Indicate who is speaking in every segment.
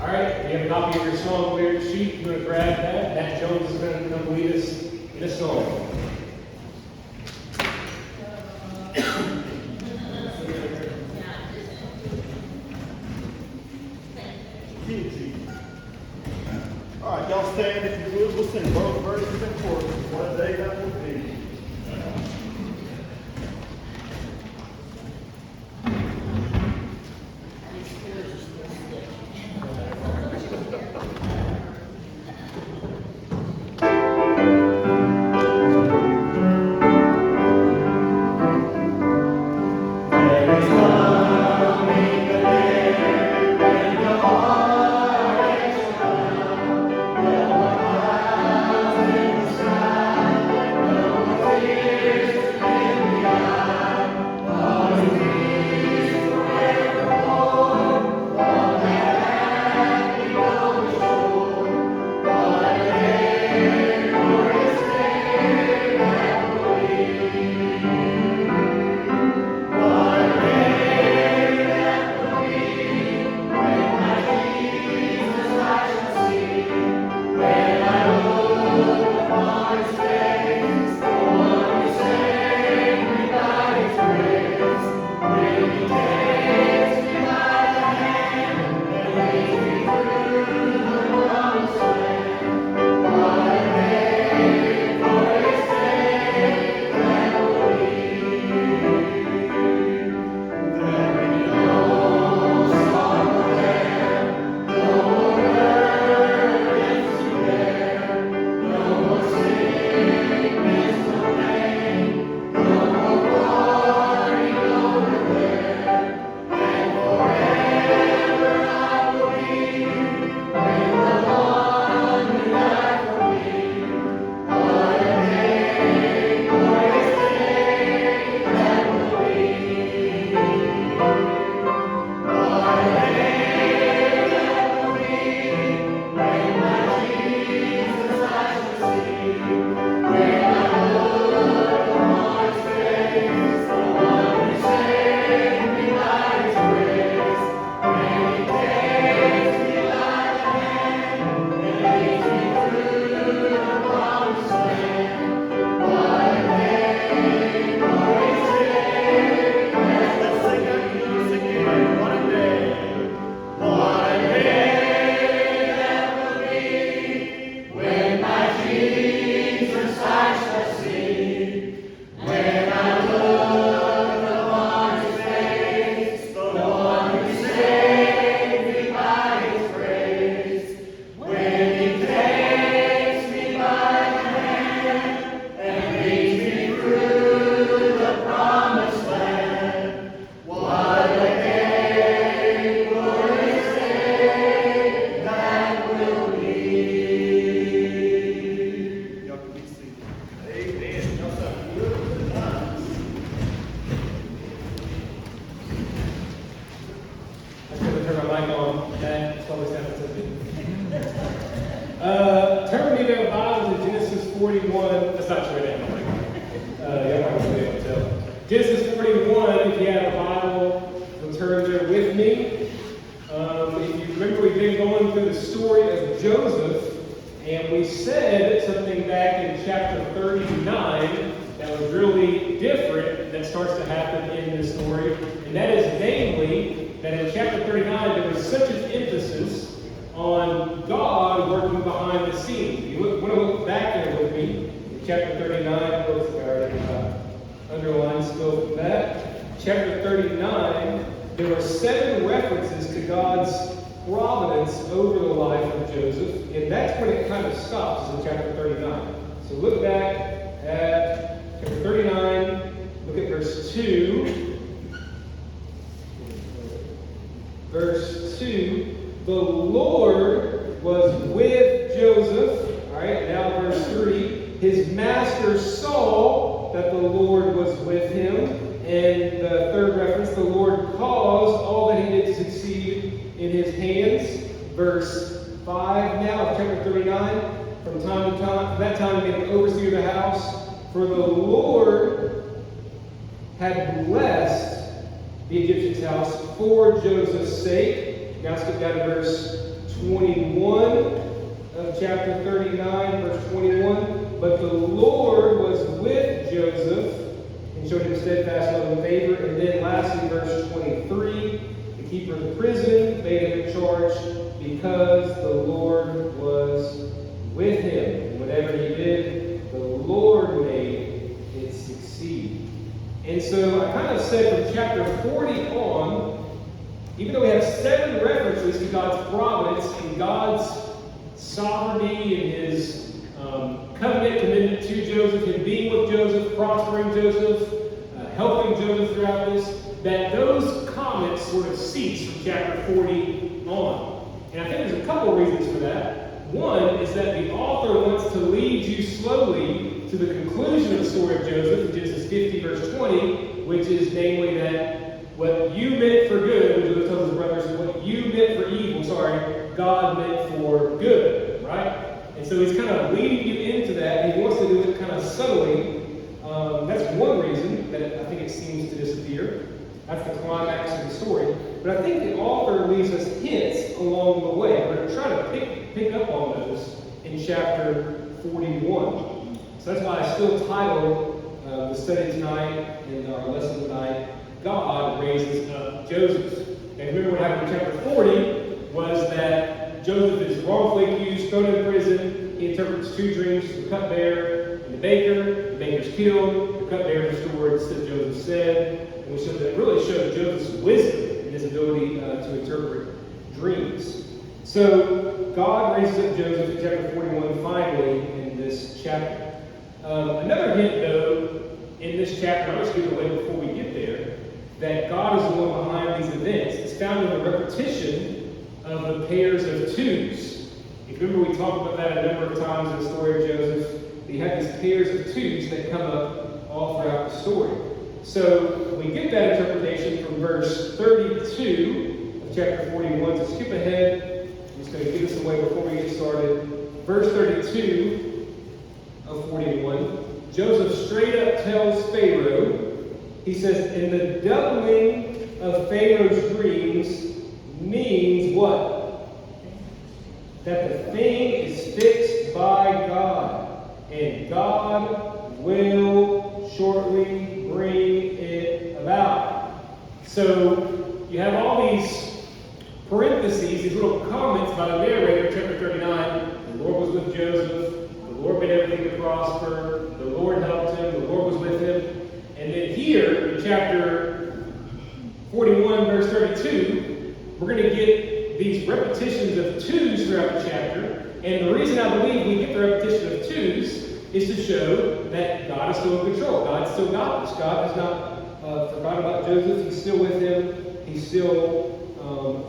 Speaker 1: All right, if you have a copy of your song lyric sheet, you're going to grab that. Matt Jones is going to come lead us in a song.
Speaker 2: All right, y'all stand if you would. We'll sing both verses and choruses. What a day that will be.
Speaker 1: Turn with me to the Bible to Genesis 41. That's not true, Genesis 41, if you have a Bible, you'll turn there with me. If you remember, we've been going through the story of Joseph, and we said something back in chapter 39 that was really different that starts to happen in this story, and that is namely that in chapter 39 there was such an emphasis on God working behind the scenes. You want to look back there with me in chapter 39. Underline still that. Chapter 39, there were 7 references to God's providence over the life of Joseph, and that's when it kind of stops, is in chapter 39. So look back at chapter 39, look at verse 2. Verse 2, the Lord was with Joseph. All right, now verse 3, his master saw that the Lord was with him. And the third reference, the Lord caused all that he did to succeed in his hands. Verse 5 now of chapter 39, from that time he made an overseer of the house. For the Lord had blessed the Egyptian's house for Joseph's sake. Now skip down to verse 21 of chapter 39, verse 21. But the Lord was with Joseph and showed him steadfast love and favor. And then lastly, verse 23, the keeper of the prison made him in charge because the Lord was with him. And whatever he did, the Lord made it succeed. And so I kind of said from chapter 40 on, even though we have 7 references to God's providence and God's sovereignty and his covenant commitment to Joseph, him being with Joseph, prospering Joseph, helping Joseph throughout this, that those comments sort of cease from chapter 40 on. And I think there's a couple reasons for that. One is that the author wants to lead you slowly to the conclusion of the story of Joseph in Genesis 50, verse 20, which is namely that what you meant for good, which Joseph tells his brothers, what you meant for evil, God meant for good, right? And so he's kind of leading you into that, and he wants to do it kind of subtly. That's one reason that I think it seems to disappear. That's the climax of the story. But I think the author leaves us hints along the way. We're going to try to pick up on those in chapter 41. So that's why I still titled the study tonight and our lesson tonight, God Raises Up Joseph. And remember what happened in chapter 40 was that Joseph is wrongfully accused, thrown in prison. He interprets 2 dreams, the cupbearer and the baker. The baker's killed, the cupbearer restored, said Joseph said. And we showed that really showed Joseph's wisdom and his ability to interpret dreams. So God raises up Joseph in chapter 41 finally in this chapter. Another hint, though, in this chapter, I'll just give it away before we get there, that God is the one behind these events. It's found in the repetition of the pairs of twos. If you remember, we talked about that a number of times in the story of Joseph. He had these pairs of twos that come up all throughout the story. So we get that interpretation from verse 32 of chapter 41. So skip ahead. I'm just going to give this away before we get started. Verse 32 of 41. Joseph straight up tells Pharaoh, he says, and the doubling of Pharaoh's dreams means what? That the thing is fixed by God, and God will shortly bring it about. So you have all these parentheses, these little comments by the narrator in chapter 39. The Lord was with Joseph. The Lord made everything to prosper. The Lord helped him. The Lord was with him. And then here in chapter 41, verse 32, we're going to get these repetitions of twos throughout the chapter. And the reason I believe we get the repetition of twos is to show that God is still in control. God's still got this. God has not forgotten about Joseph. He's still with him. He's still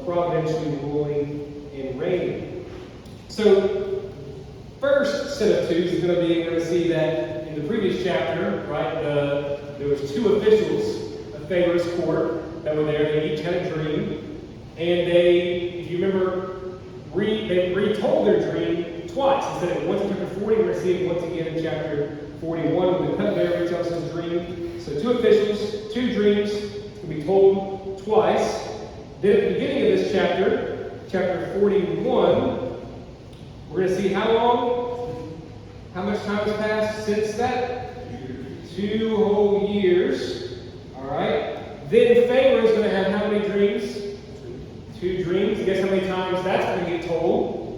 Speaker 1: providentially ruling and reigning. So, first set of twos is going to be, we're going to see that in the previous chapter, right, there was 2 officials of Pharaoh's court that were there. They each had a dream. And they, if you remember, they retold their dream twice. Instead of once in chapter 40, we're going to see it once again in chapter 41 when the cupbearer retells his dream. So 2 officials, 2 dreams, to be told twice. Then at the beginning of this chapter, chapter 41, we're going to see how much time has passed since that? 2 whole years. All right. Then Pharaoh is going to have how many dreams? 2 dreams. Guess how many times that's going to get told?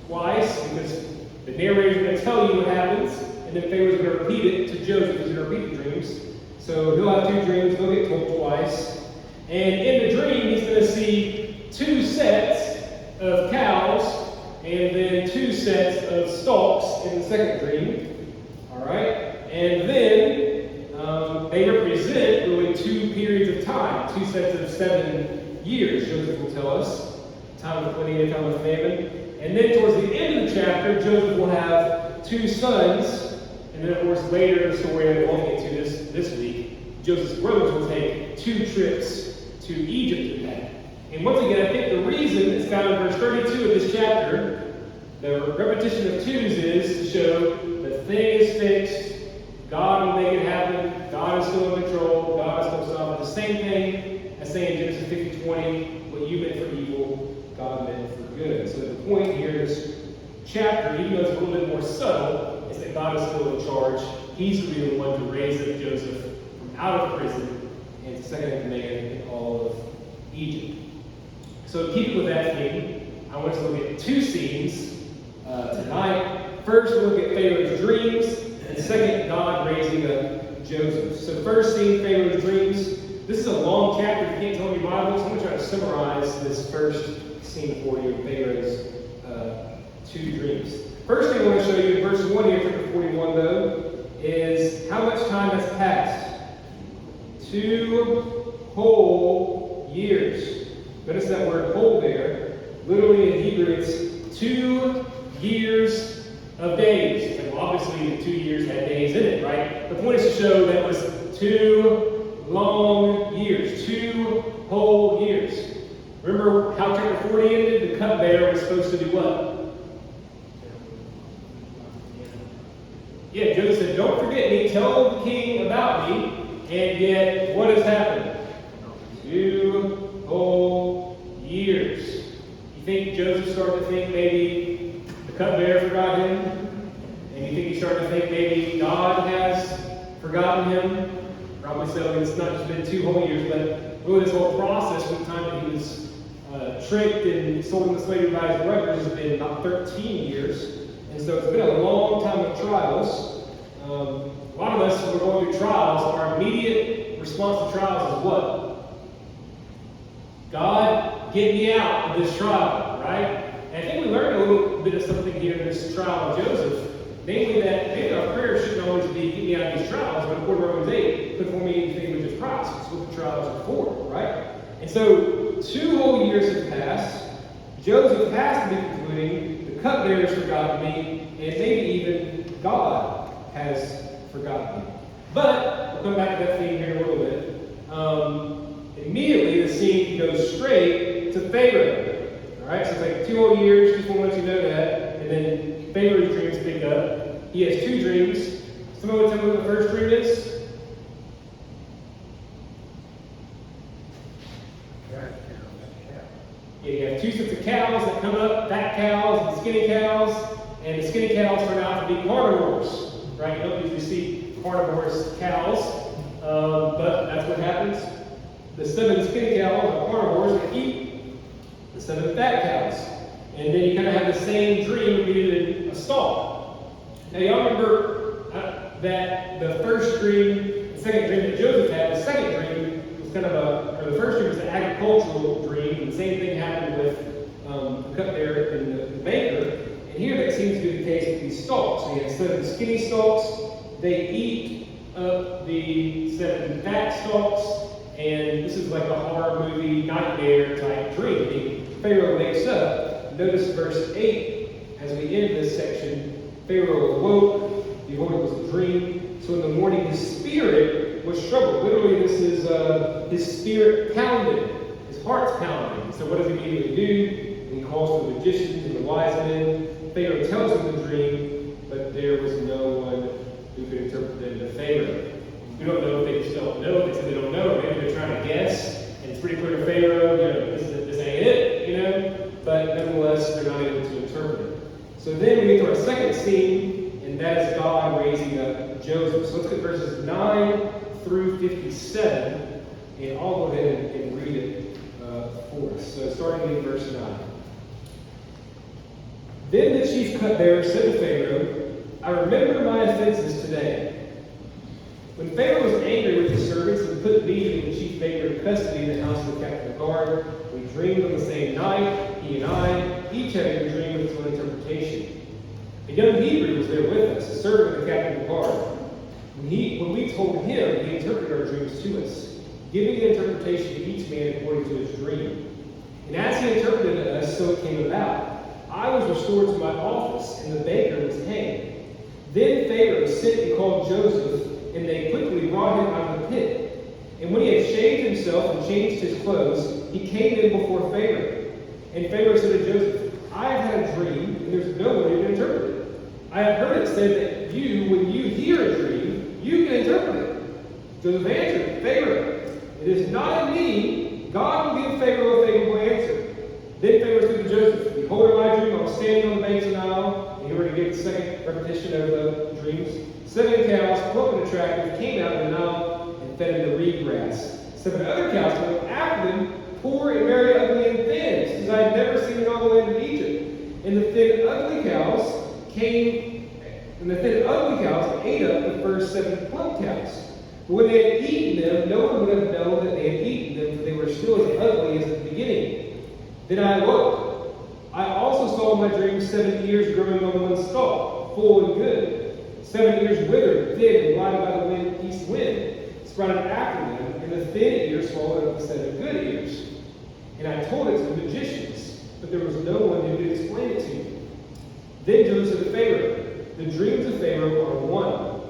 Speaker 1: Twice, because the narrator is going to tell you what happens, and then Pharaoh is going to repeat it to Joseph. He's going to repeat the dreams. So he'll have 2 dreams. They'll get told twice. And in the dream, he's going to see 2 sets of cows, and then 2 sets of stalks in the second dream. All right? And then they represent really 2 periods of time, 2 sets of 7 years, Joseph will tell us. Time of plenty and time of famine. And then towards the end of the chapter, Joseph will have 2 sons. And then, of course, later in the story, I won't get to this week, Joseph's brothers will take 2 trips to Egypt with that. And once again, I think the reason it's found in verse 32 of this chapter, the repetition of twos is to show the thing is fixed, God will make it happen, God is still in control, God is still sovereign. The same thing as saying in Genesis 50:20, what you meant for evil, God meant for good. So the point here in this chapter, even though it's a little bit more subtle, is that God is still in charge. He's going to be the one to raise up Joseph from out of prison and to second in command in all of Egypt. So to keep with that theme, I want us to look at two scenes tonight. First, we'll look at Pharaoh's dreams, and second, God raising up Joseph. So first scene, Pharaoh's dreams. This is a long chapter. If you can't tell me Bibles, I'm going to try to summarize this first scene for you of Pharaoh's two dreams. First thing I want to show you in verse 1 here, chapter 41, though, is how much time has passed. 2 whole years. Notice that word whole there. Literally in Hebrew, it's 2 years of days. And obviously the 2 years had days in it, right? The point is to show that it was 2 long years. 2 whole years. Remember how chapter 40 ended? The cupbearer was supposed to do what? Yeah, Joseph said, don't forget me, tell the king about me. And yet, what has happened? 2 whole years. You think Joseph started to think maybe the cupbearer forgot him? And you think he started to think maybe God has forgotten him? Probably so. It's not just been 2 whole years, but really this whole process from the time that he was tricked and sold into slavery by his brothers has been about 13 years. And so it's been a long time of trials. A lot of us, when we're going through trials, our immediate response to trials is what? God, get me out of this trial, right? And I think we learned a little bit of something here in this trial of Joseph. Namely that maybe our prayer shouldn't always be, get me out of these trials, but according to Romans 8, put for me anything which is Christ. It's what the trials are for, right? And so 2 whole years have passed. Joseph has to be concluding, the cupbearer's forgotten me, and maybe even God has forgotten me. But we'll come back to that theme here in a little bit. Immediately, the scene goes straight to Pharaoh. All right, so it's like 2 whole years. Just want to let you know that. And then Pharaoh's dreams pick up. He has 2 dreams. Someone would tell me what the first dream is? Yeah, you have 2 sets of cows that come up, fat cows and skinny cows. And the skinny cows turn out to be carnivores, right? You don't usually see carnivorous cows, but that's what happens. The 7 skinny cows are carnivores that eat the 7 fat cows. And then you kind of have the same dream repeated in a stall. Now, y'all remember that the first dream, the second dream that Joseph had, the second dream was kind of or the first dream was an agricultural dream, and the same thing happened with the cupbearer and the baker. And here that seems to be the case with these stalks. So you have 7 skinny stalks, they eat up the 7 fat stalks, and this is like a horror movie nightmare type dream. Pharaoh wakes up. Notice verse 8, as we end this section, Pharaoh awoke, behold, it was a dream. So in the morning his spirit was troubled. Literally, this is his spirit pounded, his heart's pounding. So what does he immediately do? He calls for the magicians and the wise men. Pharaoh tells him the dream, but there was no one who could interpret it to Pharaoh. We don't know if they just don't know. They said they don't know. Maybe they're trying to guess. And it's pretty clear to Pharaoh, this ain't it, But nevertheless, they're not able to interpret it. So then we get to our second scene, and that is God raising up Joseph. So let's get verses 9 through 57, and I'll go ahead and read it for us. So starting in verse 9. Then the chief cupbearer said to Pharaoh, I remember my offenses today. When Pharaoh was angry with his servants and put me and the chief baker in custody in the house of the captain of the guard, we dreamed on the same night, he and I, each having a dream with its own interpretation. A young Hebrew was there with us, a servant of the captain of the guard. When we told him, he interpreted our dreams to us, giving the interpretation to each man according to his dream. And as he interpreted to us, so it came about. I was restored to my office, and the baker was hanged. Then Pharaoh sent and called Joseph, and they quickly brought him out of the pit. And when he had shaved himself and changed his clothes, he came in before Pharaoh. And Pharaoh said to Joseph, I have had a dream, and there's no one who can interpret it. I have heard it said that when you hear a dream, you can interpret it. Joseph answered, Pharaoh, it is not in me. God will give Pharaoh a favorable answer. Then Pharaoh said to Joseph, behold, in my dream, I was standing on the banks of the Nile, and here we're going to get the second repetition of the dreams. 7 cows, plump and attractive, came out of the Nile and fed in the reed grass. 7 other cows came after them, poor and very ugly and thin, such as I had never seen in all the land of Egypt. And the thin, ugly cows ate up the first 7 plump cows. But when they had eaten them, no one would have known that they had eaten them, for they were still as ugly as at the beginning. Then I awoke. I also saw in my dream 7 ears growing on one stalk, full and good. 7 ears withered, thin, and blinded by the east wind, sprouted after them, and the thin ears swallowed up the 7 good ears. And I told it to the magicians, but there was no one who could explain it to me. Then Joseph said to Pharaoh, the dreams of Pharaoh are one.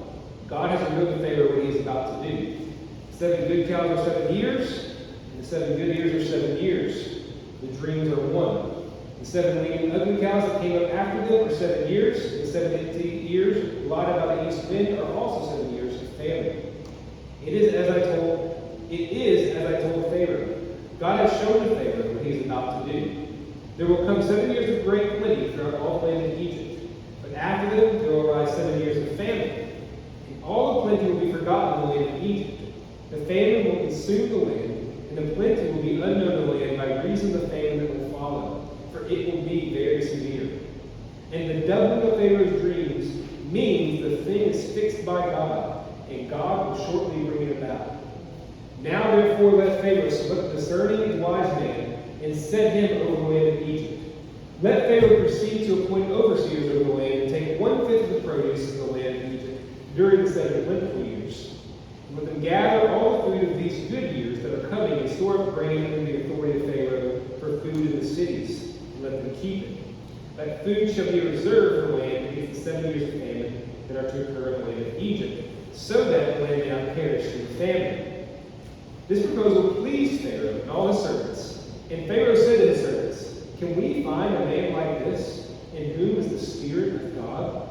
Speaker 1: God has revealed to Pharaoh what he is about to do. 7 good cows are 7 years, and the 7 good ears are 7 years. The dreams are one. The 7 lean ugly cows that came up after them are 7 years. The 70 years blotted by the east wind are also 7 years of famine. It is as I told Pharaoh. God has shown to Pharaoh what he is about to do. There will come 7 years of great plenty throughout all the land of Egypt. But after them there will arise 7 years of famine. And all the plenty will be forgotten in the land of Egypt. The famine will consume the land, and the plenty will be unknown in the land by reason of the famine that will follow, for it will be very severe. And the doubling of Pharaoh's dreams means the thing is fixed by God, and God will shortly bring it about. Now therefore let Pharaoh select a discerning and wise man, and set him over the land of Egypt. Let Pharaoh proceed to appoint overseers over the land, and take 1/5 of the produce of the land of Egypt during the 7 plentiful years. And let them gather all the food of these good years that are coming, and store up grain under the authority of Pharaoh for food in the cities, and let them keep it. That food shall be reserved for the land against the 7 years of famine that are to occur in the land of Egypt, so that the land may not perish through famine. This proposal pleased Pharaoh and all his servants. And Pharaoh said to his servants, can we find a man like this, in whom is the Spirit of God?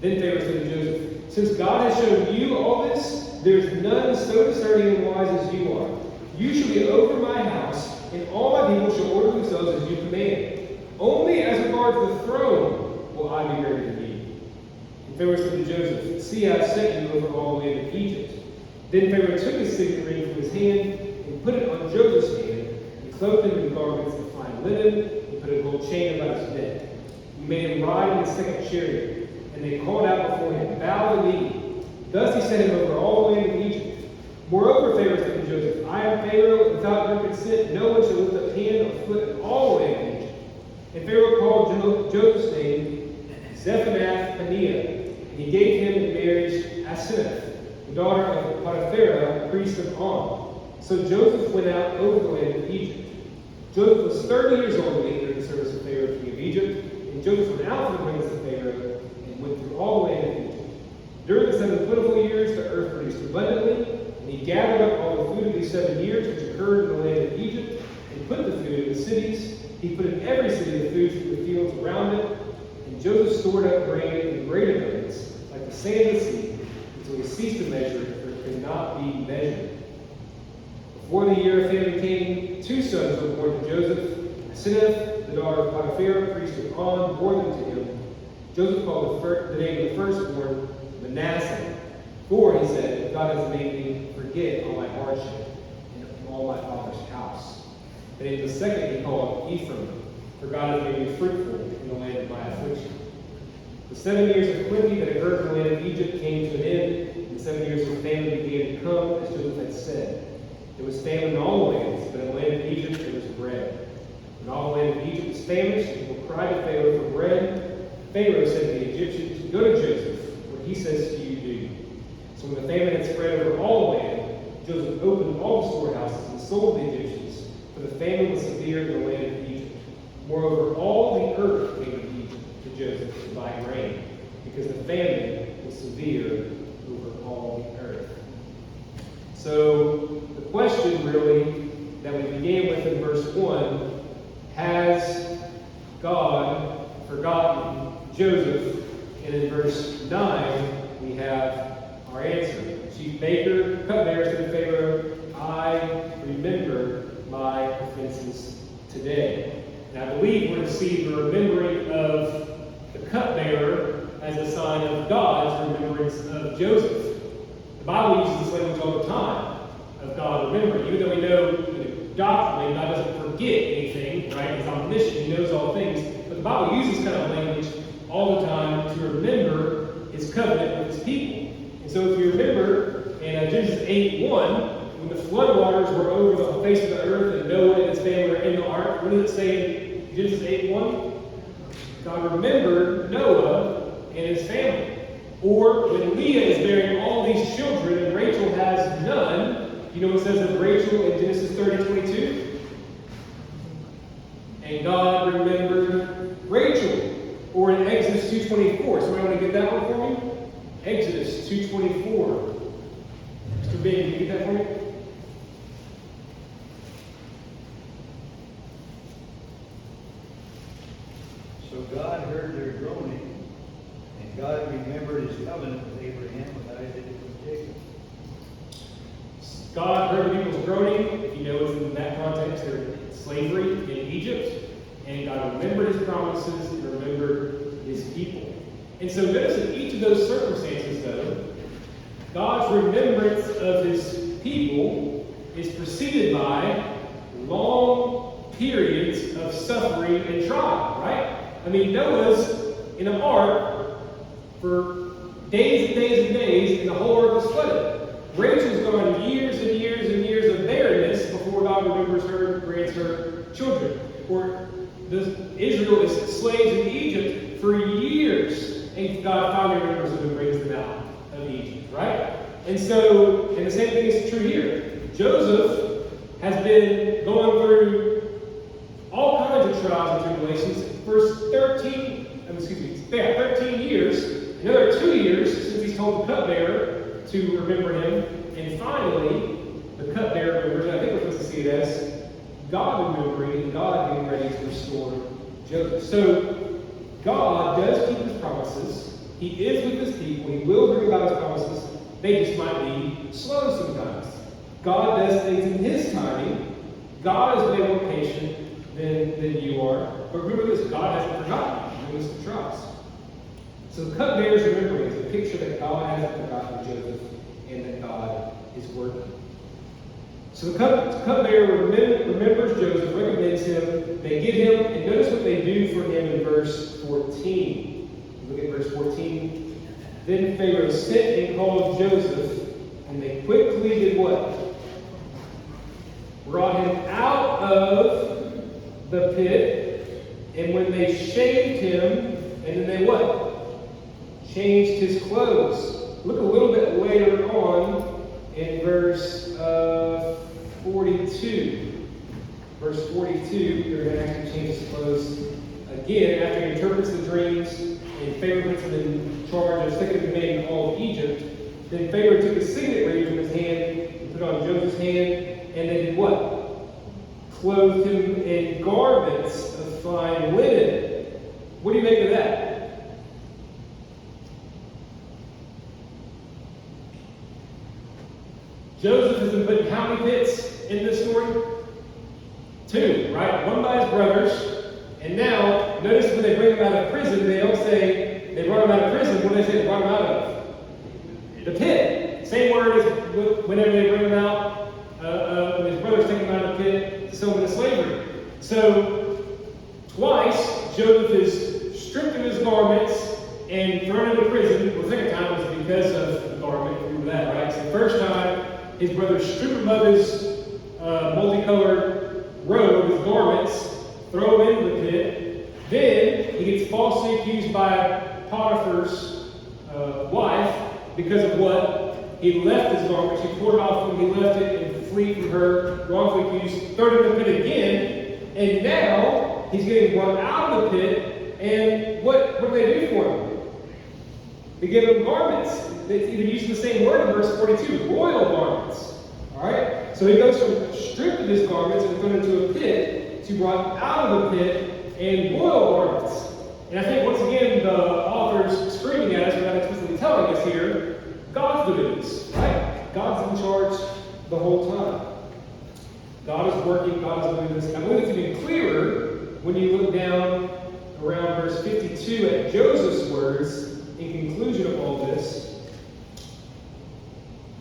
Speaker 1: Then Pharaoh said to Joseph, since God has shown you all this, there is none so discerning and wise as you are. You shall be over my house, and all my people shall order themselves as you command. Only as regards the throne will I be greater than you. And Pharaoh said to Joseph, see, I have set you over all the land of Egypt. Then Pharaoh took his signet ring from his hand, and put it on Joseph's hand, and clothed him in garments of fine linen, and put a gold chain about his neck. He made him ride in the second chariot, and they called out before him, bow the knee. Thus he set him over all the land of Egypt. Moreover, Pharaoh said to Joseph, I am Pharaoh, without your consent, no one shall lift up hand or foot in all the land of Egypt. And Pharaoh called Joseph's name Zephanath-Paneah, and he gave him in marriage Asenath, the daughter of Potiphar, priest of On. So Joseph went out over the land of Egypt. Joseph was 30 years old when he entered the service of Pharaoh, king of Egypt, and Joseph went out from the presence of Pharaoh and went through all the land of Egypt. During the 7 plentiful years, the earth produced abundantly, and he gathered up all the food of these 7 years which occurred in the land of Egypt, and put the food in the cities. He put in every city the food from the fields around it, and Joseph stored up grain in great abundance, like the sand of the sea, until he ceased to measure, for it could not be measured. Before the year of famine came, 2 sons were born to Joseph. Asenath, the daughter of Potiphar, priest of On, bore them to him. Joseph called the name of the firstborn Manasseh. For, he said, God has made me forget all my hardship and all my father's house. And in the second he called Ephraim, for God has made me fruitful in the land of my affliction. The 7 years of plenty that occurred in the land of Egypt came to an end, and 7 years of famine began to come, as Joseph had said. There was famine in all the lands, but in the land of Egypt there was bread. When all the land of Egypt was famished, and people cried to Pharaoh for bread, Pharaoh said to the Egyptians, go to Joseph, what he says to you do. So when the famine had spread over all the land, Joseph opened all the storehouses and sold the Egyptians, for the famine was severe in the land of Egypt. Moreover, all the earth came to Egypt to Joseph to buy grain, because the famine was severe over all the earth. So the question really that we began with in verse 1, has God forgotten Joseph? And in verse 9, we have our answer. Chief baker, cupbearer said to Pharaoh, I remember my offenses today. And I believe we're to see the remembering of the cupbearer as a sign of God's remembrance of Joseph. The Bible uses this language all the time of God remembering, even though we know doctrinally God doesn't forget anything, right? He's omniscient, He knows all things. But the Bible uses kind of language all the time to remember His covenant with His people. And so if you remember in Genesis 8:1, when the flood waters were over the face of the earth and Noah and his family were in the ark, what does it say in Genesis 8:1? God remembered Noah and his family. Or when Leah is bearing all these children and Rachel has none, you know what it says of Rachel in Genesis 30:22? And God remembered Rachel. Or in Exodus 2:24. Somebody want to get that one for me? Exodus 2:24. Mr. Ben, can you get that for me?
Speaker 3: So God heard their groaning, and God remembered His covenant with Abraham, with Isaac, and with Jacob.
Speaker 1: God heard the people's groaning. If you know it's in that context, they're in slavery in Egypt. And God remembered His promises and remembered His people. And so notice in each of those circumstances, though, God's remembrance of His people is preceded by long periods of suffering and trial, right? I mean, Noah's in an ark for days and days and days, and the whole earth is flooded. Rachel's gone years and years and years of barrenness before God remembers her and grants her children. Or Israel is slaves in Egypt for years, and God finally remembers them and brings them out of Egypt, right? And the same thing is true here. Joseph has been going through all kinds of trials and tribulations for 13 years, another 2 years since he's told the cupbearer to remember him, and finally, the cupbearer remembers, I think we're supposed to see it as God remembering and God being ready to restore Joseph. So, God does keep His promises. He is with His people. He will bring about His promises. They just might be slow sometimes. God does things in His timing. God is way more patient than you are. But remember this, God hasn't forgotten you in the midst of trials. So the cupbearer's remembering is a picture that God hasn't forgotten Joseph and that God is working. So the cupbearer remembers Joseph, recommends him, they get him, and notice what they do for him in verse 14. Look at verse 14. Then Pharaoh sent and called Joseph, and they quickly did what? Brought him out of the pit, and when they shaved him, and then they what? Changed his clothes. Look a little bit later on in verse 42. Verse 42, they're going to actually change his clothes again after he interprets the dreams, and Pharaoh puts him in charge of second in command in all of Egypt. Then Pharaoh took a signet ring from his hand and put it on Joseph's hand, and they did what? Clothed him in garments of fine linen. What do you make of that? Joseph has been put in how many pits in this story? 2, right? One by his brothers. And now, notice when they bring him out of prison, they don't say they brought him out of prison. What do they say they brought him out of? The pit. Same word as whenever they bring him out, when his brothers take him out of the pit to sell him into slavery. So, twice, Joseph is stripped of his garments and thrown into prison. The second time was because of the garment. Remember that, right? So the first time, his brothers strip him of his multicolored robe, his garments, throw him into the pit. Then he gets falsely accused by Potiphar's wife because of what? He left his garments. She tore it off when he left it and flee from her, wrongfully accused, thrown him in the pit again. And now he's getting brought out of the pit. And what do they do for him? They give him garments. They even use the same word in verse 42, royal garments. All right? So he goes from stripped of his garments and thrown into a pit to brought out of the pit and royal garments. And I think once again the author's screaming at us, without explicitly telling us here, God's doing this, right? God's in charge the whole time. God is working, God is doing this. I believe it's even clearer when you look down around verse 52 at Joseph's words in conclusion of all this.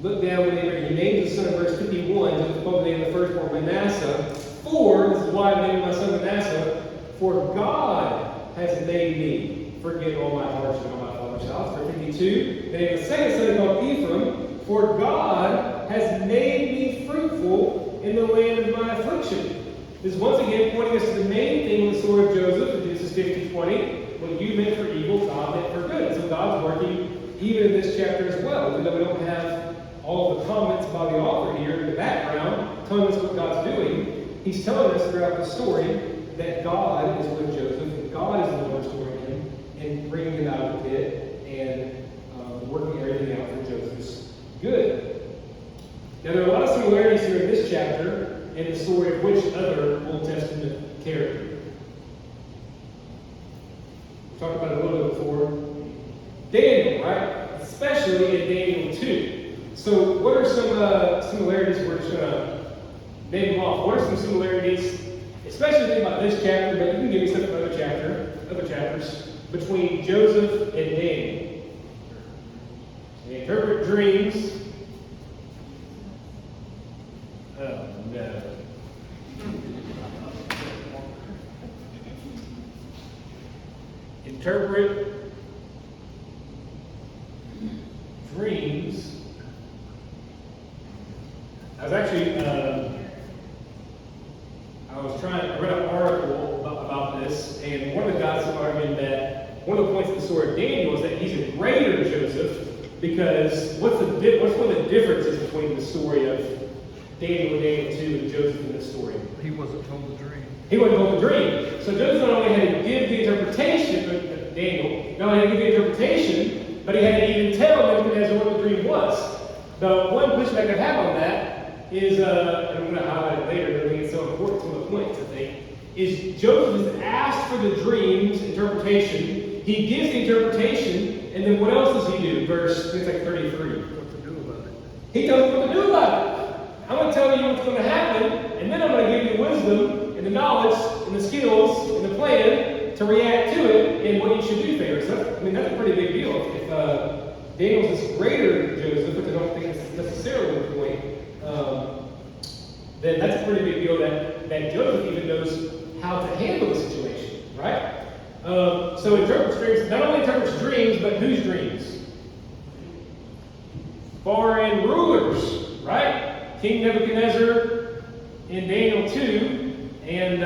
Speaker 1: Look down when he named his son in verse 51, Joseph called the name of the firstborn Manasseh. For, this is why I named my son Manasseh, for God has made me forget all my hardship and all my father's house. Verse 52. Then the second son called Ephraim, for God has made me fruitful in the land of my affliction. This is once again pointing us to the main theme of the story of Joseph in Genesis 50:20. What you meant for evil, God meant for good. So God's working even in this chapter as well. Even though we don't have all the comments by the author here in the background telling us what God's doing, he's telling us throughout the story that God is with Joseph, and God is the one restoring him and bringing him out of the pit and working everything out for Joseph's good. Now, there are a lot of similarities here in this chapter and the story of which other Old Testament character. We talked about it a little bit before. Daniel, right? Especially in Daniel 2. So, what are some similarities? We're just going to name them off. What are some similarities, especially think about this chapter, but you can give me some other chapters, between Joseph and Daniel? They interpret dreams. Oh, no. Interpret dreams. I read an article about this, and one of the guys argued that one of the points of the story of Daniel is that he's a greater Joseph, because what's one of the differences between the story of Daniel and Daniel 2 and Joseph in this story?
Speaker 4: He wasn't told the dream.
Speaker 1: He wasn't told the dream. So Joseph not only had to give the interpretation, Daniel not only had to give the interpretation, but he had to even tell Nebuchadnezzar what the dream was. The one pushback I have on that is, and I'm going to highlight it later, but I think it's so important to the points, I think, is Joseph is asked for the dream's interpretation. He gives the interpretation, and then what else does he do? Verse, it's like 33.
Speaker 4: What to do about it?
Speaker 1: He tells him what to do about it. I'm going to tell you what's going to happen, and then I'm going to give you the wisdom and the knowledge and the skills and the plan to react to it and what you should do, Pharaoh. So, I mean, that's a pretty big deal. If Daniel's is greater than Joseph, which I don't think is necessarily the point, then that's a pretty big deal that Joseph even knows how to handle the situation, right? So interprets dreams, not only interprets dreams, but whose dreams? Foreign rulers, right? King Nebuchadnezzar in Daniel 2, and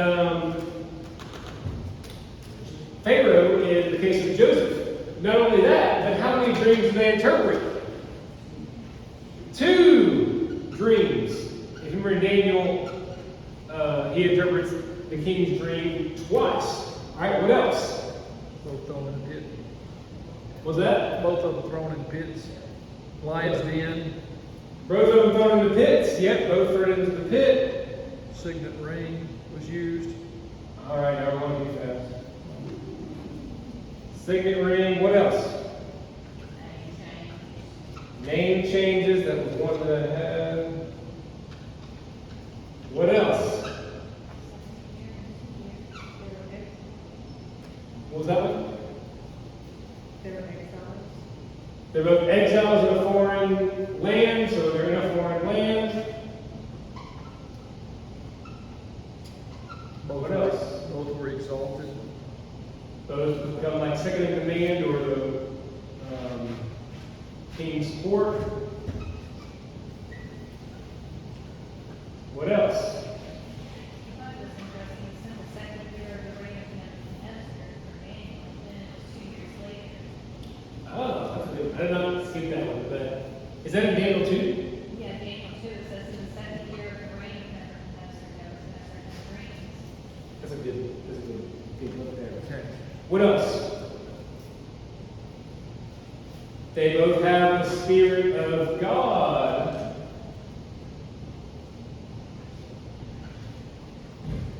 Speaker 1: Pharaoh in the case of Joseph. Not only that, but how many dreams do they interpret? 2 dreams. If you remember Daniel, he interprets the king's dream twice. All right, what else?
Speaker 4: Both thrown in the pit.
Speaker 1: What's that?
Speaker 4: Both of them thrown in pits. Lions den.
Speaker 1: Both of them thrown in the pits. Yep, both thrown into the pit.
Speaker 4: Signet ring was used.
Speaker 1: All right, now we're going to be fast. Signet ring. What else? Name changes. That was one that I had. What else? What was that one? They're both exiles in a foreign land, so they're in a foreign land. What else?
Speaker 4: Both were exalted.
Speaker 1: Those become like second in command or the king's court. What else? Oh, that's good. I did not skip that one, but is that in Daniel 2?
Speaker 5: Yeah, Daniel 2, it says in the second year of the reign of Nebuchadnezzar, dreams.
Speaker 1: That's a good look there.
Speaker 4: Okay.
Speaker 1: What else? They both have the Spirit of God.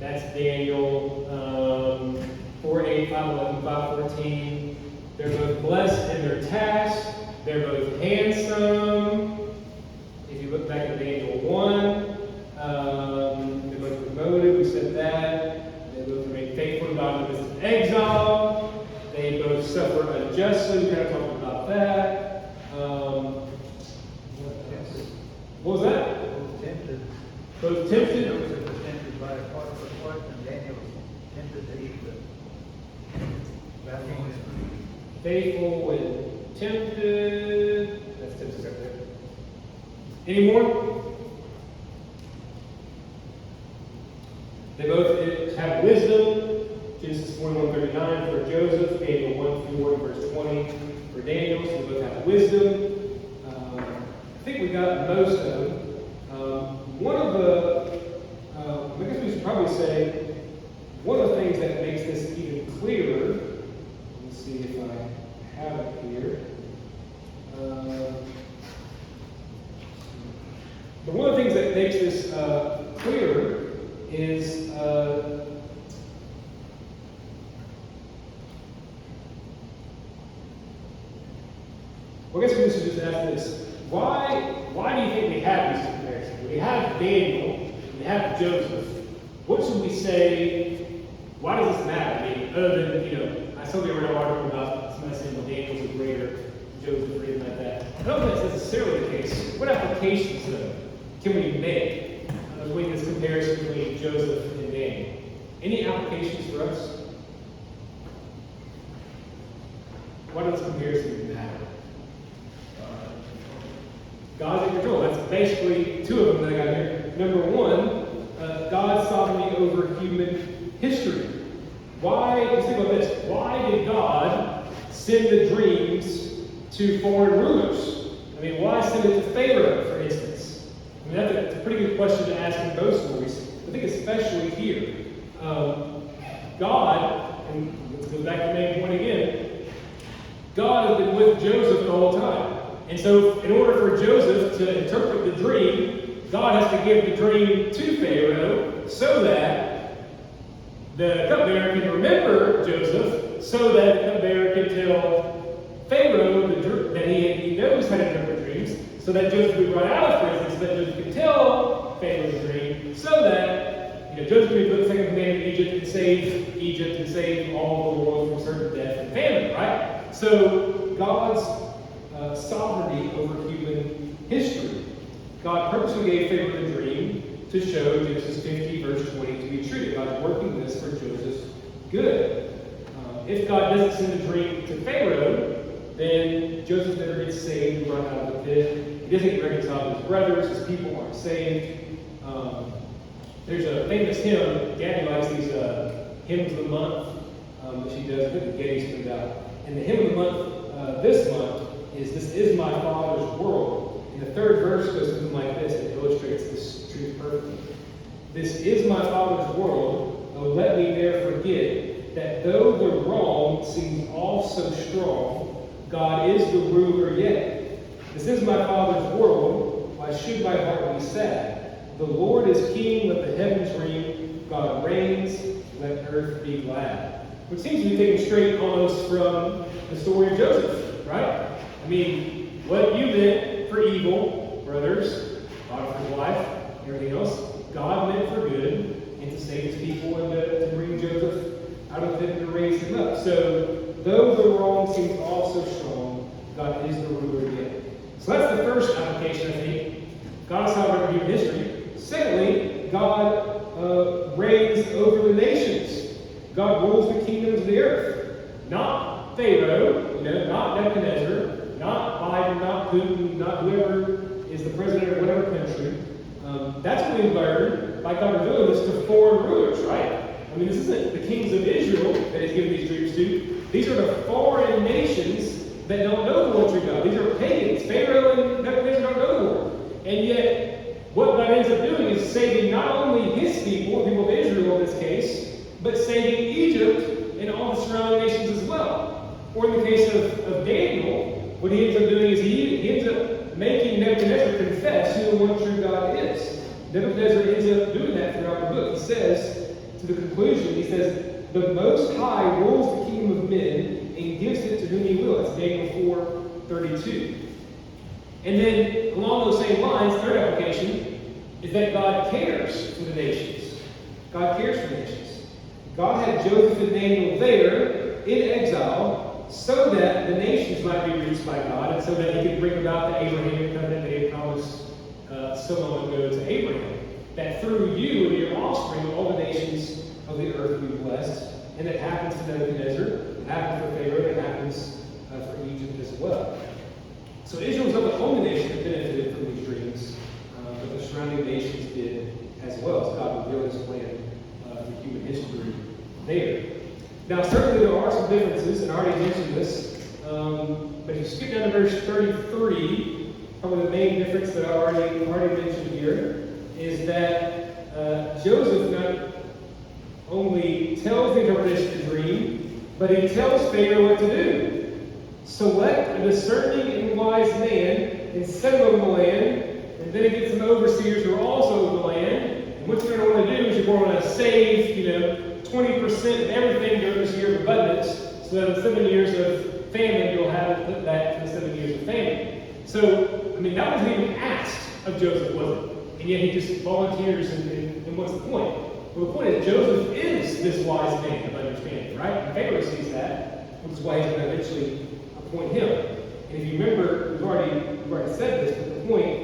Speaker 1: That's Daniel 4:8, 5:11, 5:14. They're both blessed in their tasks. They're both handsome. If you look back at Daniel 1, exile. They both suffer unjustly. We kind of talked about that. What was that?
Speaker 3: Both tempted.
Speaker 1: Both tempted.
Speaker 3: Joseph was tempted by Potiphar's wife, and Daniel was tempted to eat the Babylonian food.
Speaker 1: Faithful when tempted. That's tempted right there. Any more? They both have wisdom. Genesis 41:39 for Joseph, Daniel 1:4 verse 20 for Daniel. So they both have wisdom. I think we got most of them. One of the, I guess we should probably say, one of the things that makes this even clearer, let me see if I have it here. But one of the things that makes this clearer is well, I guess we should just ask this. Why do you think we have these comparisons? We have Daniel, we have Joseph. What should we say? Why does this matter? I mean, other than, I saw we read an article about somebody saying, well, Daniel's a greater Joseph or anything like that. I don't think that's necessarily the case. What applications, though, can we make between this comparison between Joseph and Daniel? Any applications for us? Why does this comparison matter? God's in control. That's basically two of them that I got here. Number one, God's sovereignty over human history. Let's think about this. Why did God send the dreams to foreign rulers? I mean, why send it to Pharaoh, for instance? I mean, that's a pretty good question to ask in both stories. I think especially here. God, and let's go back to the main point again, God has been with Joseph the whole time. And so, in order for Joseph to interpret the dream, God has to give the dream to Pharaoh so that the cupbearer can remember Joseph, so that the cupbearer can tell Pharaoh that he knows how to interpret dreams, so that Joseph would be brought out of prison, so that Joseph can tell Pharaoh the dream, so that Joseph would be put in second command of Egypt and save all the world from certain death and famine, right? So God's sovereignty over human history. God purposely gave Pharaoh the dream to show Genesis 50 verse 20 to be true. God's working this for Joseph's good. If God doesn't send the dream to Pharaoh, then Joseph never gets saved and brought out of the pit. He doesn't get reconciled with his brothers. His people aren't saved. There's a famous hymn. Gabby likes these hymns of the month that she does. I think Getty's put it out. And the hymn of the month this month is "This is my Father's world." And the third verse goes something like this. It illustrates this truth perfectly. This is my Father's world. Oh, let me ne'er forget that though the wrong seems all so strong, God is the ruler yet. This is my Father's world. Why should my heart be sad? The Lord is King. Let the heavens ring. God reigns. Let earth be glad. Which seems to be taken straight almost from the story of Joseph, right? I mean, what you meant for evil, brothers, Potiphar's wife, everything else, God meant for good, and to save his people and to bring Joseph out of the pit and to raise him up. So, though the wrong seems all so strong, God is the ruler yet. So that's the first application, I think. God is sovereign over human history. Secondly, God reigns over the nations. God rules the kingdoms of the earth. Not Pharaoh, not Nebuchadnezzar, not Biden, not Putin, not whoever is the president of whatever country. That's what we learned by God revealing this to foreign rulers, right? I mean, this isn't the kings of Israel that he's giving these dreams to. These are the foreign nations that don't know the one true God. These are pagans. Pharaoh and Nebuchadnezzar don't know the Lord. And yet, what God ends up doing is saving not only his people, the people of Israel in this case, but saving Egypt and all the surrounding nations as well. Or in the case of Daniel, what he ends up doing is he ends up making Nebuchadnezzar confess who the one true God is. Nebuchadnezzar ends up doing that throughout the book. He says, to the conclusion, he says, the Most High rules the kingdom of men and gives it to whom he will. That's Daniel 4:32. And then, along those same lines, third application is that God cares for the nations. God cares for the nations. God had Joseph and Daniel there in exile so that the nations might be reached by God and so that he could bring about the Abrahamic covenant that he had promised so long ago to Abraham. That through you and your offspring, all the nations of the earth will be blessed. And that happens to Nebuchadnezzar, it happens for Pharaoh, it happens for Egypt as well. So Israel was not the only nation that benefited from these dreams, but the surrounding nations did as well. So God revealed his plan for human history there. Now, certainly there are some differences, and I already mentioned this, but if you skip down to verse 33, probably the main difference that I already mentioned here is that Joseph not only tells the interpretation of the dream, but he tells Pharaoh what to do. Select a discerning and wise man and send him over the land, and then he gets some overseers who are also over the land. And what you're going to want to do is you're going to save, 20% of everything during this year of abundance, so that in the 7 years of famine, you'll have it put back to the 7 years of famine. So, that wasn't even asked of Joseph, was it? And yet he just volunteers, and what's the point? Well, the point is Joseph is this wise man of understanding, right? And Pharaoh sees that, which is why he's going to eventually appoint him. And if you remember, we've already said this, but the point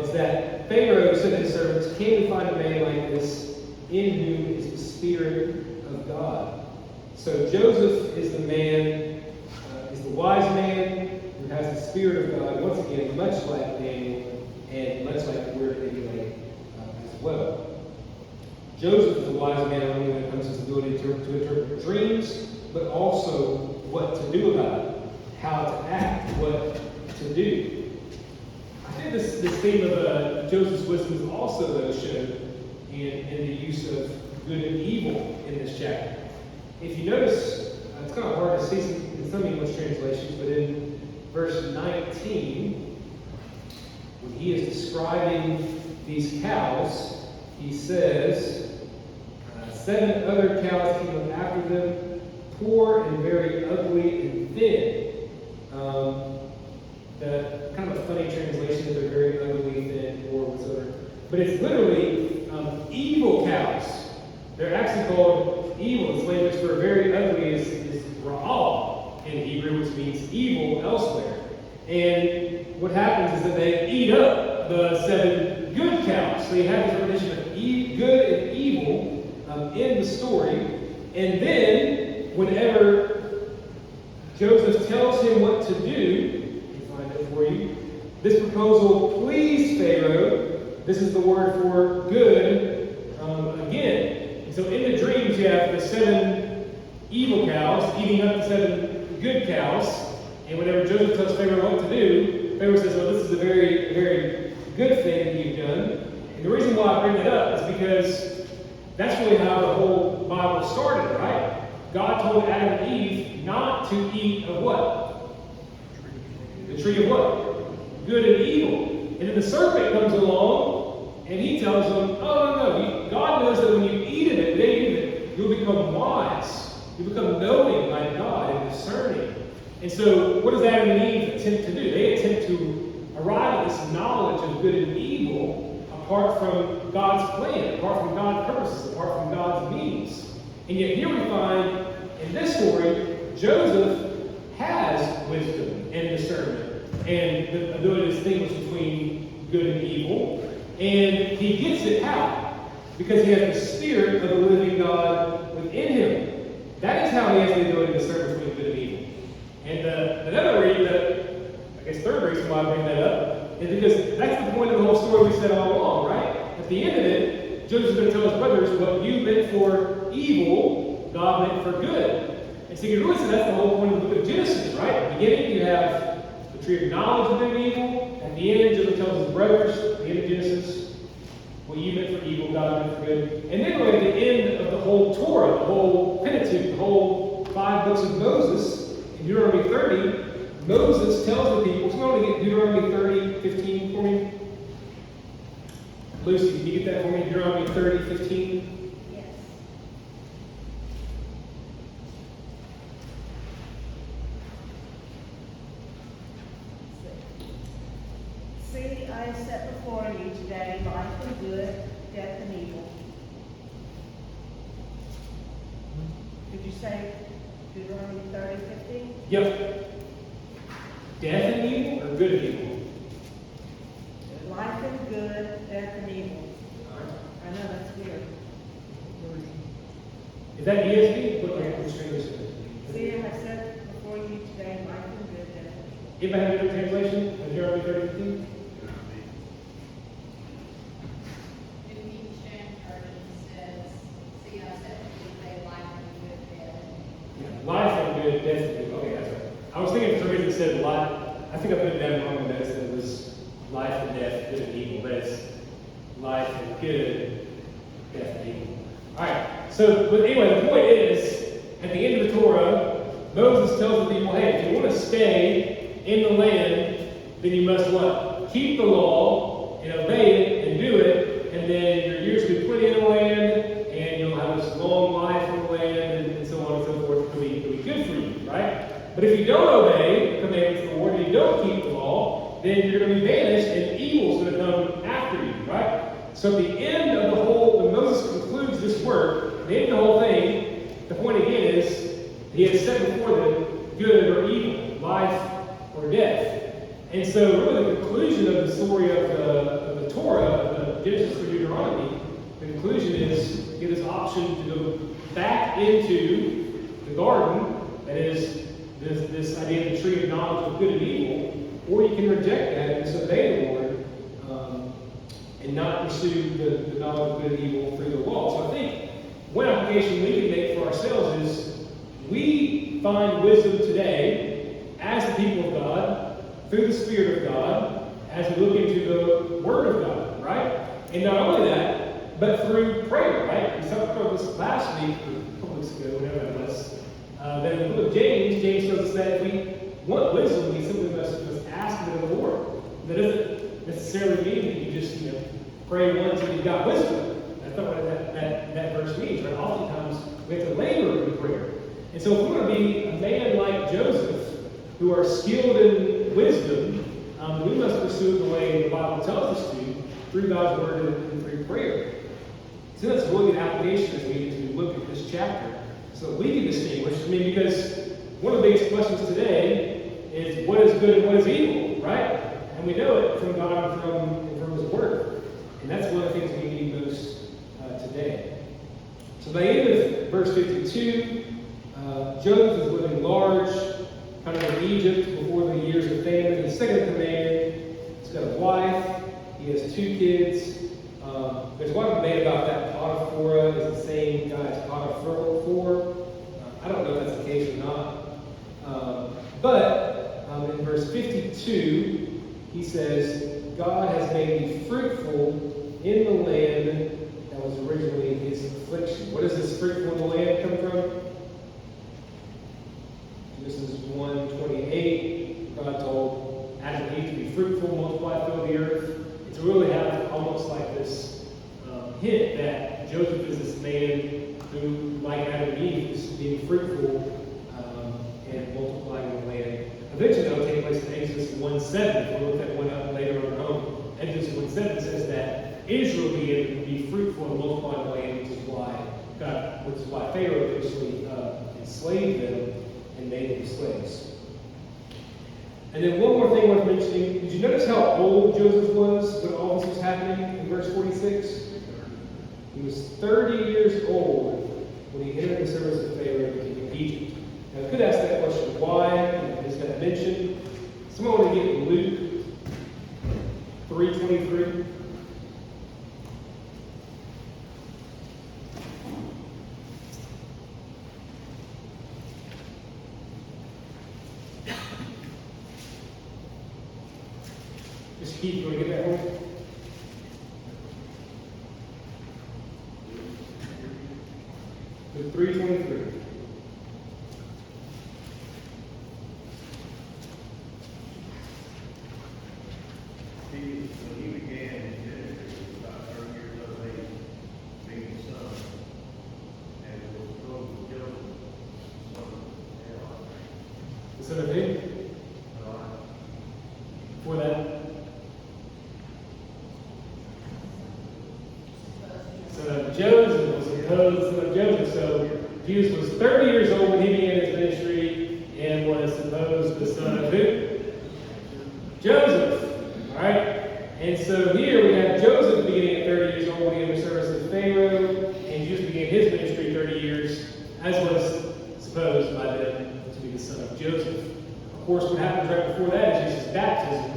Speaker 1: is that Pharaoh said to his servants, "Can we find a man like this in whom is the Spirit of God?" So Joseph is the man, is the wise man who has the Spirit of God, once again, much like Daniel and much like we're anyway as well. Joseph is a wise man not only when it comes to his ability to interpret dreams, but also what to do about it, how to act, what to do. I think this theme of Joseph's wisdom is also, though, shown in the use of good and evil in this chapter. If you notice, it's kind of hard to see in some English translations, but in verse 19, when he is describing these cows, he says, 7 other cows came up after them, poor and very ugly and thin. The kind of a funny translation that they're very ugly, thin, poor, whatsoever. But it's literally evil cows. They're actually called evil. This language for very ugly is ra'al in Hebrew, which means evil elsewhere. And what happens is that they eat up the 7 good cows. So you have this repetition of good and evil in the story. And then, whenever Joseph tells him what to do, let me find it for you. This proposal pleased Pharaoh. This is the word for good again. And so in the dreams, you have the 7 evil cows eating up the 7 good cows. And whenever Joseph tells Pharaoh what to do, Pharaoh says, "Well, this is a very, very good thing that you've done." And the reason why I bring that up is because that's really how the whole Bible started, right? God told Adam and Eve not to eat of what? The tree of what? Good and evil. And then the serpent comes along and he tells them, "Oh, no. God knows that when you eat of it, you'll become wise. You become knowing like God and discerning." And so what does Adam and Eve attempt to do? They attempt to arrive at this knowledge of good and evil apart from God's plan, apart from God's purposes, apart from God's means. And yet here we find in this story, Joseph has wisdom and discernment and the ability to distinguish between good and evil. And he gets it how? Because he has the Spirit of the living God within him. That is how he has the ability to discern between good and evil. And another reason, third reason why I bring that up, is because that's the point of the whole story we said all along, right? At the end of it, Joseph's going to tell his brothers, what you meant for evil, God meant for good. And so you can really say that's the whole point of the book of Genesis, right? At the beginning, you have the tree of knowledge of good and evil. At the end, Joseph tells his brothers, at the end of Genesis, what you meant for evil, God meant for good. And then really at the end of the whole Torah, the whole Pentateuch, the whole 5 books of Moses, in Deuteronomy 30, Moses tells the people, someone to get Deuteronomy 30:15 for me? Lucy, can you get that for me? Deuteronomy 30:15.
Speaker 5: Yes.
Speaker 6: See, I have set before you today life and good, death and evil. say Deuteronomy 30:15?
Speaker 1: Yep. Death and evil or good and evil?
Speaker 6: Life and good, death and evil. I know that's weird.
Speaker 1: Is that ESV? What translation?
Speaker 6: See, I have said before you today, life and good, death and evil.
Speaker 1: Anybody have a different translation of Deuteronomy 30:15?
Speaker 5: New King James Version says, see, I said, they life and good death.
Speaker 1: Life and good, death and evil. Okay, that's right. I was thinking for some reason it said life. I think I put it down wrong, but it said it was life and death, good and evil. But it's life and good, death and evil. Alright, so but anyway, the point is, at the end of the Torah, Moses tells the people, hey, if you want to stay in the land, then you must what? Keep the law and obey it and do it, and then your years will be plenty in the land, and you'll have this long life in the land, and so on and so forth. It'll be good for you, right? But if you don't obey the commandments of the Lord and you don't keep the law, then you're going to be banished, and evil's going to come after you, right? So at the end of the whole, when Moses concludes this work, at the end of the whole thing, the point again is, he has set before them good or evil, life or death. And so really the conclusion of the story of the Torah, of the Genesis through Deuteronomy, the conclusion is give this option to go back into the garden, that is, this idea of the tree of knowledge of good and evil, or you can reject that and disobey the Lord and not pursue the knowledge of good and evil through the law. So I think one application we can make for ourselves is we find wisdom today as the people of God, through the Spirit of God, as we look into the Word of God, right? And not only that, but through prayer, right? We talked about this last week, or a couple weeks ago, whatever it was. That in the book of James tells us that if we want wisdom, we simply must ask it of the Lord. That doesn't necessarily mean that you just, pray once and you've got wisdom. That's not what that verse means, right? Oftentimes, we have to labor in prayer. And so if we want to be a man like Joseph, who are skilled in wisdom, we must pursue the way the Bible tells us to, through God's Word and through prayer. So that's really good application as we look at this chapter, so that we can distinguish. Because one of the biggest questions today is what is good and what is evil, right? And we know it from God and from His Word. And that's one of the things we need most today. So by the end of verse 52, Joseph is living large, kind of in Egypt before the years of famine. He's second in command. He's got a wife. He has 2 kids. There's a lot of debate about that. Potiphar is the same guy as Potiphar. I don't know if that's the case or not. But in verse 52, he says, God has made me fruitful in the land that was originally his affliction. What does this fruitful in the land come from? Genesis 1:28. God told Adam and Eve to be fruitful, multiply, fill the earth. It's really have almost like this hint that Joseph is this man who, like Adam and Eve, is being fruitful and multiplying the land. Eventually, that will take place in Exodus 1:7. We'll look at one up later on our own. Exodus 1:7 says that Israel began to be fruitful and multiply the land, which is why Pharaoh eventually enslaved them and made them slaves. And then one more thing worth mentioning. Did you notice how old Joseph was when all this was happening in verse 46? He was 30 years old when he entered the service of Pharaoh, the king of Egypt. Now, I could ask that question, why? Is that mentioned? Someone want to get Luke 3:23? Just keep, you want to get that one? Luke 3:23.
Speaker 3: When he began his ministry, he was about 30 years of age, being a son, and was clothed with Joseph, son of Eli.
Speaker 1: The son of David? Before that? Son of Joseph was opposed to son of Joseph. So Jesus was 30 years old when he began his ministry and was supposed the son of who? Joseph. All right? And so here we have Joseph beginning at 30 years old when he entered service of Pharaoh, and Jesus began his ministry 30 years, as was supposed by them to be the son of Joseph. Of course, what happens right before that is Jesus' baptism.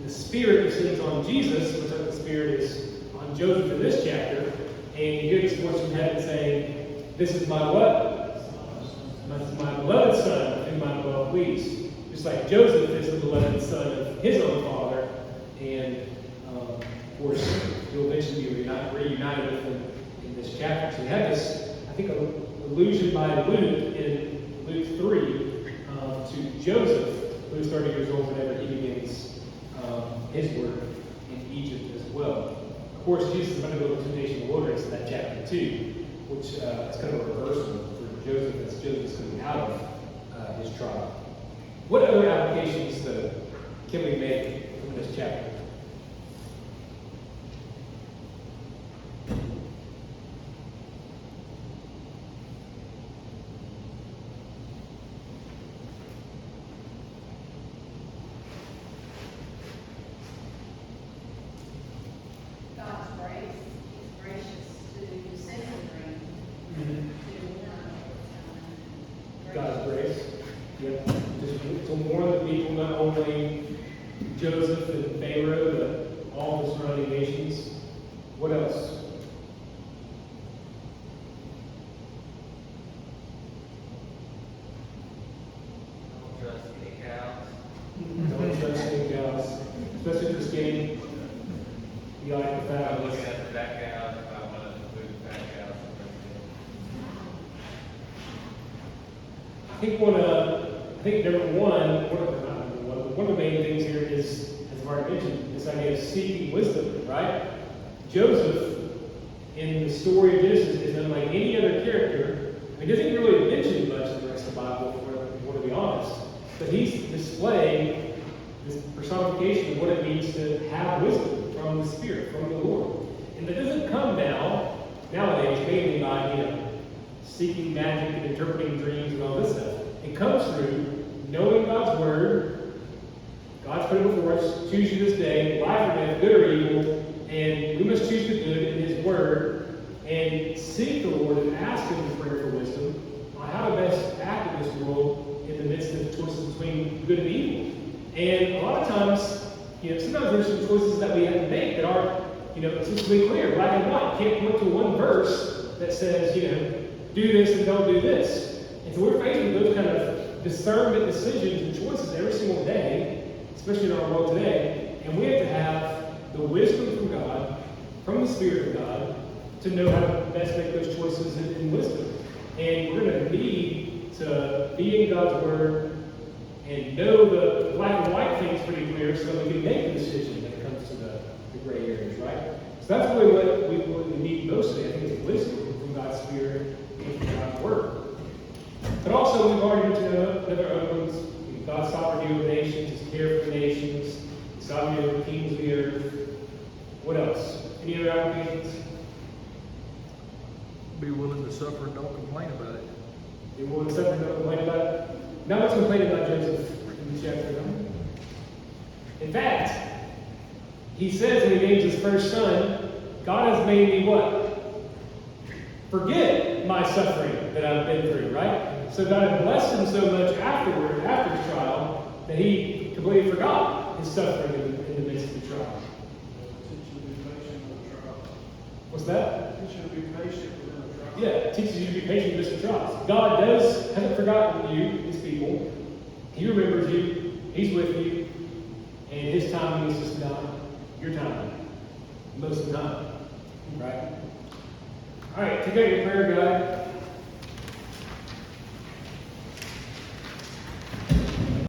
Speaker 1: The Spirit descends on Jesus, which the Spirit is on Joseph in this chapter, and you hear this voice from heaven saying, "This is my what? This is my beloved son, with whom I am well pleased." Just like Joseph is the beloved son of his own father, and of course, he'll eventually be reunited with him in this chapter. So we have this, I think, allusion by Luke in Luke 3 to Joseph, who is 30 years old whenever he begins his work in Egypt as well. Of course, Jesus is going to go to the nation of the wilderness in that chapter 2, which is kind of a reversal for Joseph as Joseph's coming out of his trial. What other applications, though, can we make from this chapter?
Speaker 5: God's grace is gracious to citizenry, to warn.
Speaker 1: God's grace. Yep. Just to warn the people, not only Joseph and Pharaoh, but all the surrounding nations. What else?
Speaker 7: Don't trust any cows.
Speaker 1: Don't trust any cows, especially for skinny. You like the fat
Speaker 7: I'm
Speaker 1: ones.
Speaker 7: looking at the back cows, if I want to move the back cows.
Speaker 1: I think number one of the main things here is, as I've already mentioned, this idea of seeking wisdom, right? Joseph, in the story of Genesis, is unlike any other character. He doesn't really mention much in the rest of the Bible, if we want to be honest. But he's displaying this personification of what it means to have wisdom from the Spirit, from the Lord. And that doesn't come nowadays, mainly by, seeking magic and interpreting dreams and all this stuff. It comes through knowing God's Word. God's put it before us. Choose you this day, life or death, good or evil. And we must choose the good in His Word and seek the Lord and ask Him in prayer for wisdom on how to best act in this world in the midst of choices between good and evil. And a lot of times, sometimes there's some choices that we have to make that aren't, simply clear, black and white. You can't point to one verse that says, do this and don't do this. And so we're faced with those kind of discernment decisions and choices every single day, especially in our world today. And we have to have the wisdom from God, from the Spirit of God, to know how to best make those choices in wisdom. And we're going to need to be in God's Word and know the black and white things pretty clear so that we can make a decision when it comes to the gray areas, right? So that's really what we need mostly, I think, is wisdom from God's Spirit and from God's Word. But also, we've already mentioned other ones. God's sovereignty over nations, His care for the nations, His sovereignty over the kings of the earth. What else? Any other applications?
Speaker 4: Be willing to suffer and don't complain about it.
Speaker 1: Be willing to suffer and don't complain about it? Not much complaining about Joseph in the chapter, no? In fact, he says when he names his first son, God has made me what? Forget my suffering that I've been through, right? So God had blessed him so much afterward, after his trial, that he completely forgot his suffering in the midst of the trial.
Speaker 3: Teach you to be patient with the trial.
Speaker 1: What's that?
Speaker 3: Teach you to be patient within the trial.
Speaker 1: Yeah, it teaches you to be patient in the midst of trials. God hasn't forgotten you, His people. He remembers you. He's with you. And His timing is just not your timing. Most of the time. Right? All right, take out your prayer guide.